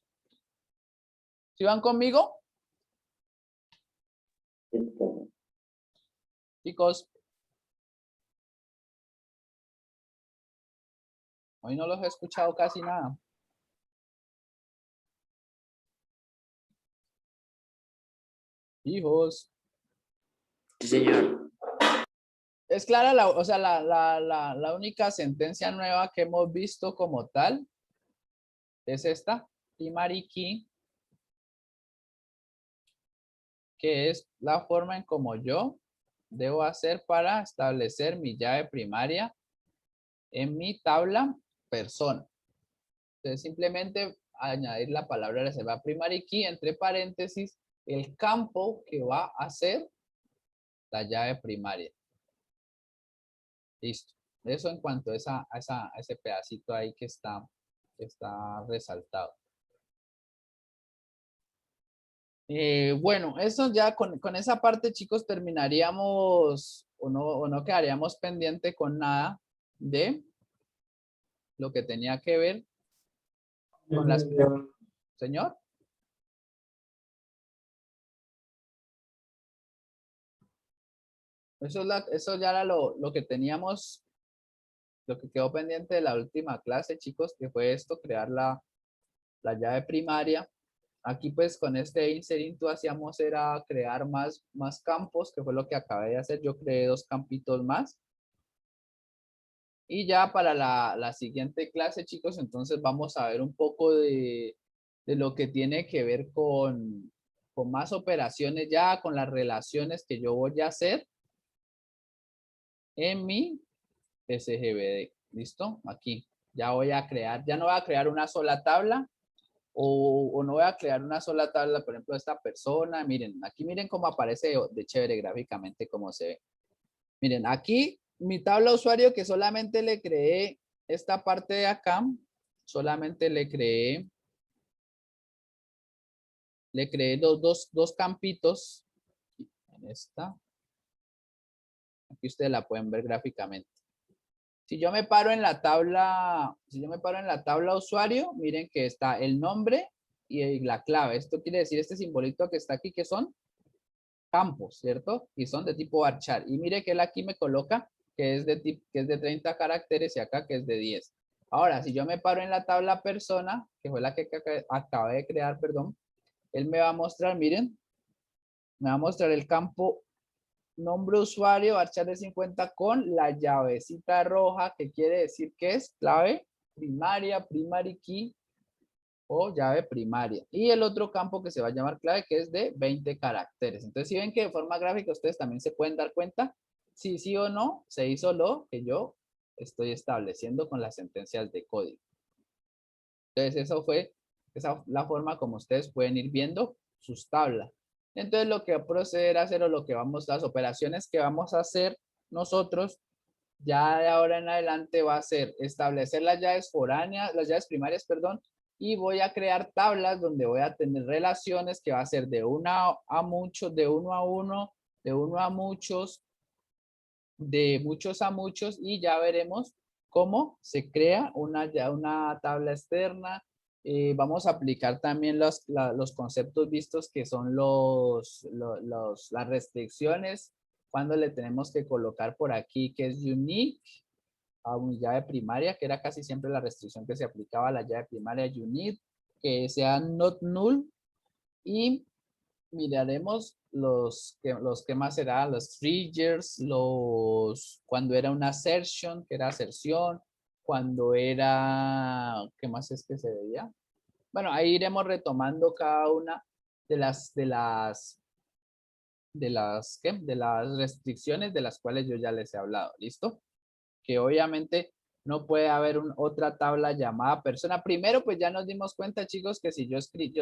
¿Sí van conmigo? Chicos. Hoy no los he escuchado casi nada. Hijos. sí, señor. Es clara, o sea, la única sentencia nueva que hemos visto como tal es esta, primary key, que es la forma en como yo debo hacer para establecer mi llave primaria en mi tabla persona. Entonces, simplemente añadir la palabra reserva primary key, entre paréntesis, el campo que va a ser la llave primaria. Listo. Eso en cuanto a ese pedacito ahí que está resaltado. Bueno, eso ya con esa parte, chicos, terminaríamos o no quedaríamos pendiente con nada de lo que tenía que ver con las... Señor. Eso ya era lo que teníamos, lo que quedó pendiente de la última clase, chicos, que fue esto, crear la llave primaria. Aquí pues con este insert into hacíamos era crear más campos, que fue lo que acabé de hacer. Yo creé 2 campitos más. Y ya para la siguiente clase, chicos, entonces vamos a ver un poco de lo que tiene que ver con más operaciones ya, con las relaciones que yo voy a hacer en mi SGBD. ¿Listo? Aquí. Ya voy a crear, ya no voy a crear una sola tabla o no voy a crear una sola tabla, por ejemplo, esta persona. Miren, aquí miren cómo aparece de chévere gráficamente, cómo se ve. Miren, aquí mi tabla usuario que solamente le creé esta parte de acá, solamente le creé dos campitos. En esta. Aquí ustedes la pueden ver gráficamente. Si yo me paro en la tabla, usuario, miren que está el nombre y la clave. Esto quiere decir este simbolito que está aquí, que son campos, ¿cierto? Y son de tipo varchar. Y mire que él aquí me coloca que es de 30 caracteres y acá que es de 10. Ahora, si yo me paro en la tabla persona, que fue la que acabé de crear, perdón, él me va a mostrar, miren, me va a mostrar el campo nombre usuario, varchar de 50 con la llavecita roja, que quiere decir que es clave primaria, primary key o llave primaria. Y el otro campo que se va a llamar clave, que es de 20 caracteres. Entonces, si ven que de forma gráfica ustedes también se pueden dar cuenta si sí o no se hizo lo que yo estoy estableciendo con las sentencias de código. Entonces, esa la forma como ustedes pueden ir viendo sus tablas. Entonces, lo que va a proceder a hacer o lo que las operaciones que vamos a hacer nosotros ya de ahora en adelante va a ser establecer las llaves foráneas, las llaves primarias, perdón, y voy a crear tablas donde voy a tener relaciones que va a ser de una a muchos, de uno a uno, de uno a muchos, de muchos a muchos, y ya veremos cómo se crea una tabla externa. Vamos a aplicar también los conceptos vistos que son las restricciones, cuando le tenemos que colocar por aquí que es unique a una llave primaria, que era casi siempre la restricción que se aplicaba a la llave primaria unique, que sea not null, y miraremos los que más serán los triggers, cuando era una assertion, que era aserción, cuando era, ¿qué más es que se veía? Bueno, ahí iremos retomando cada una de las restricciones de las cuales yo ya les he hablado. ¿Listo? Que obviamente no puede haber otra tabla llamada persona. Primero, pues ya nos dimos cuenta, chicos, que si yo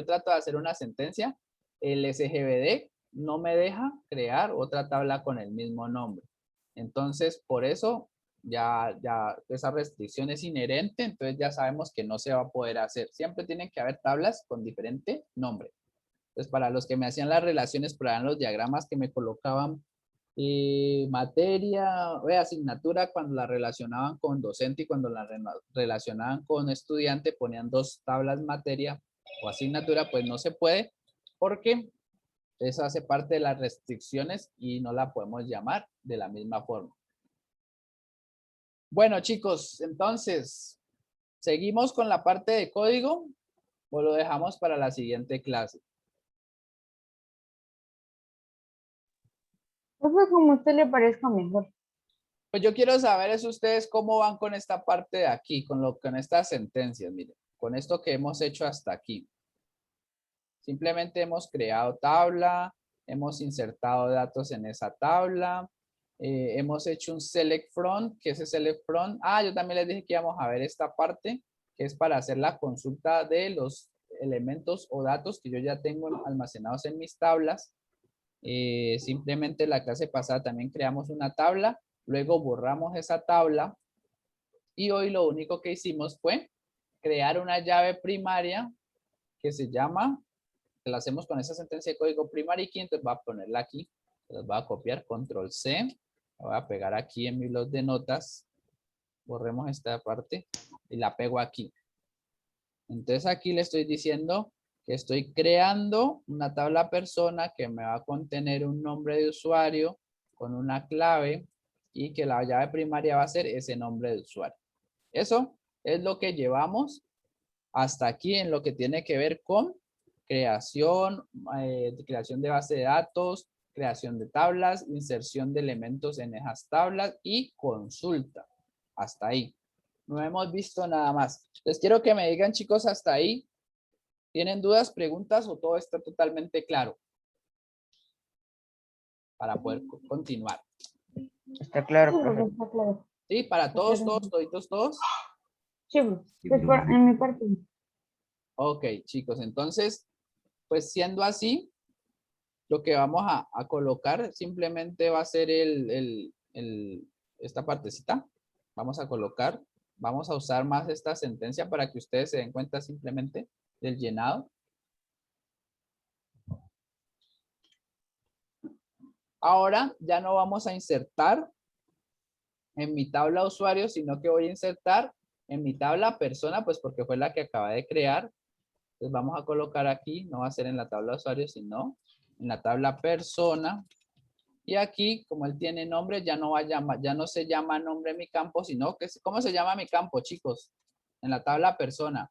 trato de hacer una sentencia, el SGBD no me deja crear otra tabla con el mismo nombre. Entonces, por eso ya esa restricción es inherente, entonces ya sabemos que no se va a poder hacer. Siempre tienen que haber tablas con diferente nombre. Entonces, para los que me hacían las relaciones, probaban los diagramas que me colocaban materia, asignatura, cuando la relacionaban con docente y cuando la relacionaban con estudiante, ponían 2 tablas materia o asignatura, pues no se puede porque eso hace parte de las restricciones y no la podemos llamar de la misma forma. Bueno, chicos, entonces, ¿seguimos con la parte de código o lo dejamos para la siguiente clase? Pues como a usted le parezca mejor. Pues yo quiero saber es ustedes cómo van con esta parte de aquí, con estas sentencias, miren, con esto que hemos hecho hasta aquí. Simplemente hemos creado tabla, hemos insertado datos en esa tabla, hemos hecho un select from, que ese select from, yo también les dije que íbamos a ver esta parte, que es para hacer la consulta de los elementos o datos que yo ya tengo almacenados en mis tablas. Simplemente la clase pasada también creamos una tabla, luego borramos esa tabla y hoy lo único que hicimos fue crear una llave primaria que se llama, que la hacemos con esa sentencia de código primary key, entonces voy a ponerla aquí, las voy a copiar, control C, la voy a pegar aquí en mi blog de notas, borremos esta parte y la pego aquí. Entonces aquí le estoy diciendo que estoy creando una tabla persona que me va a contener un nombre de usuario con una clave y que la llave primaria va a ser ese nombre de usuario. Eso es lo que llevamos hasta aquí en lo que tiene que ver con creación, creación de base de datos, creación de tablas, inserción de elementos en esas tablas y consulta. Hasta ahí. No hemos visto nada más. Les quiero que me digan, chicos, hasta ahí. ¿Tienen dudas, preguntas o todo está totalmente claro? Para poder continuar. Está claro, Sí, profe. está claro. ¿Sí? Para todos, toditos, todos. Sí, pues en mi parte. Ok, chicos. Entonces, pues siendo así, lo que vamos a colocar simplemente va a ser esta partecita. Vamos a colocar, vamos a usar más esta sentencia para que ustedes se den cuenta simplemente del llenado. Ahora ya no vamos a insertar en mi tabla usuario, sino que voy a insertar en mi tabla persona, pues porque fue la que acabé de crear. Entonces vamos a colocar aquí, no va a ser en la tabla usuario, sino en la tabla persona. Y aquí, como él tiene nombre, ya no se llama nombre mi campo, sino que, ¿cómo se llama mi campo, chicos? En la tabla persona.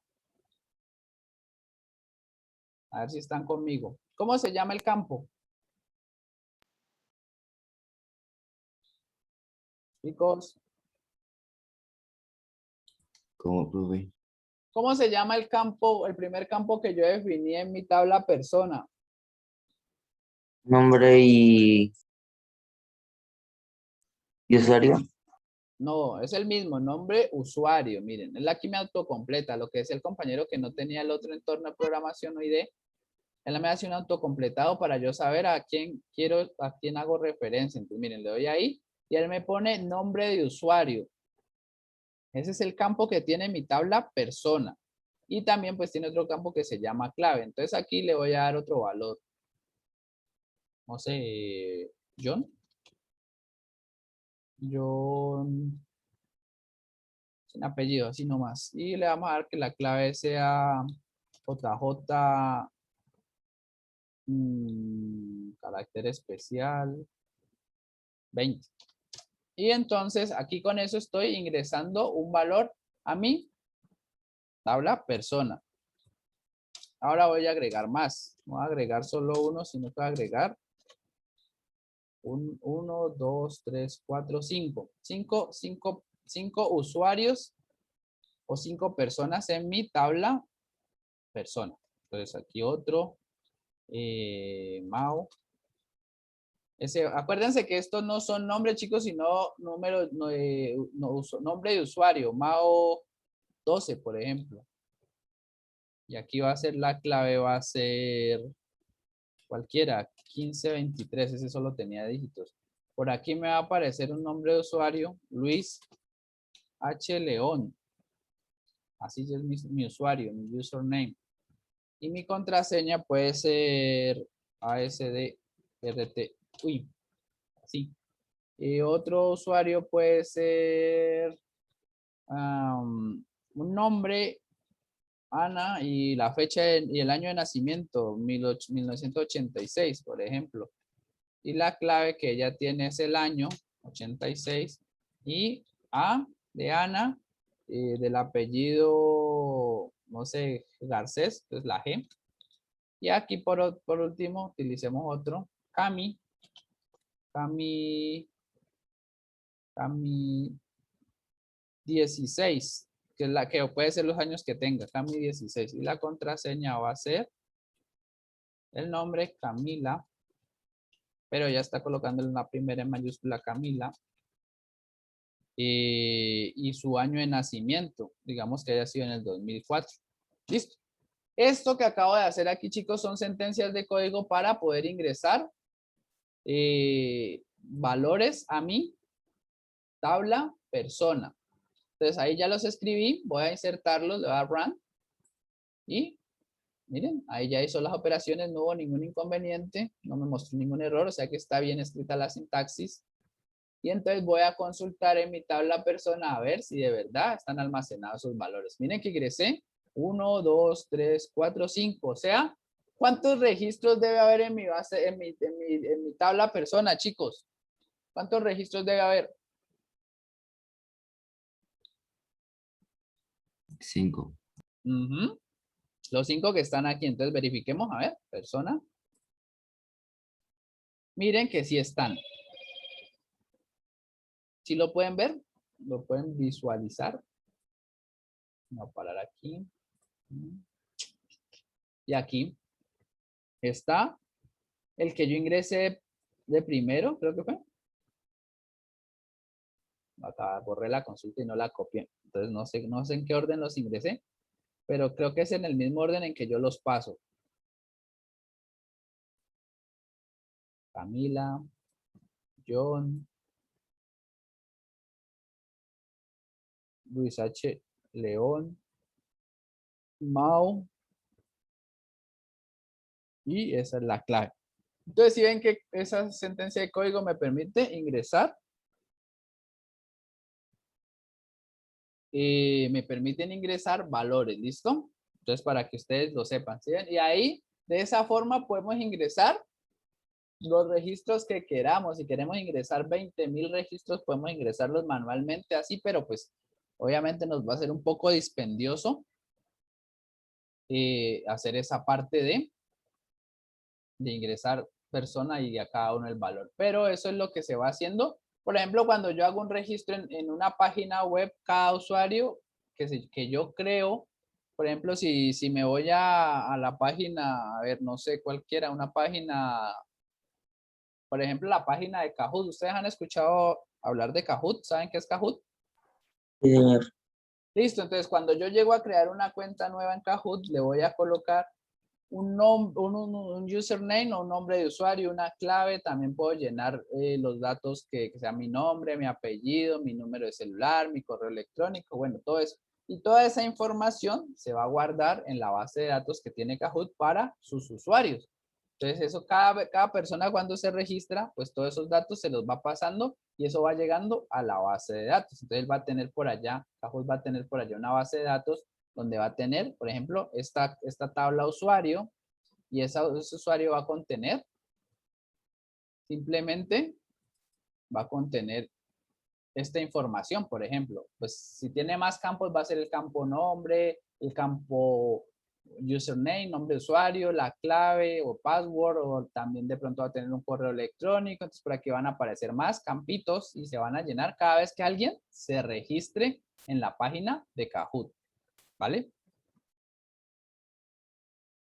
A ver si están conmigo. ¿Cómo se llama el campo? Chicos, ¿Cómo, profe? ¿cómo se llama el campo, el primer campo que yo definí en mi tabla persona? Nombre y usuario. No, es el mismo, nombre, usuario. Miren, él aquí me autocompleta, lo que es el compañero que no tenía el otro entorno de programación o ID. Él me hace un autocompletado para yo saber a quién hago referencia. Entonces, miren, le doy ahí y él me pone nombre de usuario. Ese es el campo que tiene mi tabla persona. Y también pues tiene otro campo que se llama clave. Entonces aquí le voy a dar otro valor. No sé, John. John. Sin apellido, así nomás. Y le vamos a dar que la clave sea JJ. Carácter especial. 20. Y entonces aquí con eso estoy ingresando un valor a mi tabla persona. Ahora voy a agregar más. No voy a agregar solo uno, sino que voy a agregar 1, 2, 3, 4, 5. 5 usuarios o 5 personas en mi tabla persona. Entonces aquí otro. Mao. Acuérdense que estos no son nombres, chicos, sino números, nombre de usuario. Mao 12, por ejemplo. Y aquí va a ser la clave, va a ser cualquiera, 1523, ese solo tenía dígitos. Por aquí me va a aparecer un nombre de usuario, Luis H. León. Así es mi usuario, mi username. Y mi contraseña puede ser ASDRT. Uy, así. Y otro usuario puede ser un nombre, Ana, y la fecha y el año de nacimiento, 1986, por ejemplo. Y la clave que ella tiene es el año, 86. Y A de Ana, del apellido, no sé, Garcés, pues la G. Y aquí por último, utilicemos otro, Cami Cami 16, que es la que puede ser los años que tenga, Cami 16. Y la contraseña va a ser el nombre Camila, pero ya está colocando en la primera en mayúscula Camila. Y su año de nacimiento, digamos que haya sido en el 2004. Listo. Esto que acabo de hacer aquí, chicos, son sentencias de código para poder ingresar valores a mi tabla persona. Entonces ahí ya los escribí, voy a insertarlos, le voy a dar run y miren, ahí ya hizo las operaciones, no hubo ningún inconveniente, no me mostró ningún error, o sea que está bien escrita la sintaxis. Y entonces voy a consultar en mi tabla persona a ver si de verdad están almacenados sus valores. Miren que ingresé 1, 2, 3, 4, 5. O sea, ¿cuántos registros debe haber en mi base, en mi tabla persona, chicos? ¿Cuántos registros debe haber? 5. Los 5 que están aquí. Entonces verifiquemos, a ver, persona. Miren que sí están. ¿Sí lo pueden ver? ¿Lo pueden visualizar? Voy a parar aquí. Y aquí está el que yo ingresé de primero, creo que fue. Acá borré la consulta y no la copié. Entonces no sé en qué orden los ingresé, pero creo que es en el mismo orden en que yo los paso. Camila, John, Luis H. León, Mau, y esa es la clave. Entonces, si ven que esa sentencia de código me permite ingresar, me permiten ingresar valores, ¿listo? Entonces, para que ustedes lo sepan, ¿sí ven? Y ahí, de esa forma, podemos ingresar los registros que queramos. Si queremos ingresar 20,000 registros, podemos ingresarlos manualmente así, pero pues, obviamente nos va a ser un poco dispendioso hacer esa parte de ingresar persona y a cada uno el valor. Pero eso es lo que se va haciendo. Por ejemplo, cuando yo hago un registro en una página web, cada usuario que yo creo, por ejemplo, si me voy a la página, a ver, no sé, cualquiera, una página, por ejemplo, la página de Kahoot. ¿Ustedes han escuchado hablar de Kahoot? ¿Saben qué es Kahoot? Sí, señor. Listo, entonces cuando yo llego a crear una cuenta nueva en Kahoot, le voy a colocar un username o un nombre de usuario, una clave. También puedo llenar los datos que sea mi nombre, mi apellido, mi número de celular, mi correo electrónico, bueno, todo eso. Y toda esa información se va a guardar en la base de datos que tiene Kahoot para sus usuarios. Entonces eso cada persona cuando se registra, pues todos esos datos se los va pasando y eso va llegando a la base de datos. Entonces va a tener por allá, Kahoot va a tener por allá una base de datos donde va a tener, por ejemplo, esta tabla usuario, y ese usuario va a contener, simplemente va a contener esta información. Por ejemplo, pues si tiene más campos va a ser el campo nombre, el campo username, nombre de usuario, la clave o password, o también de pronto va a tener un correo electrónico. Entonces por aquí van a aparecer más campitos y se van a llenar cada vez que alguien se registre en la página de Kahoot, ¿vale?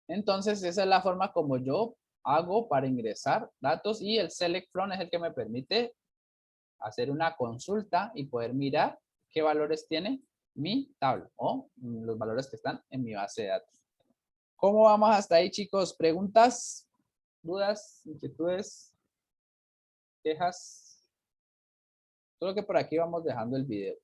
Entonces, esa es la forma como yo hago para ingresar datos, y el select from es el que me permite hacer una consulta y poder mirar qué valores tiene mi tabla o los valores que están en mi base de datos. ¿Cómo vamos hasta ahí, chicos? ¿Preguntas, dudas, inquietudes, quejas? Creo que por aquí vamos dejando el video.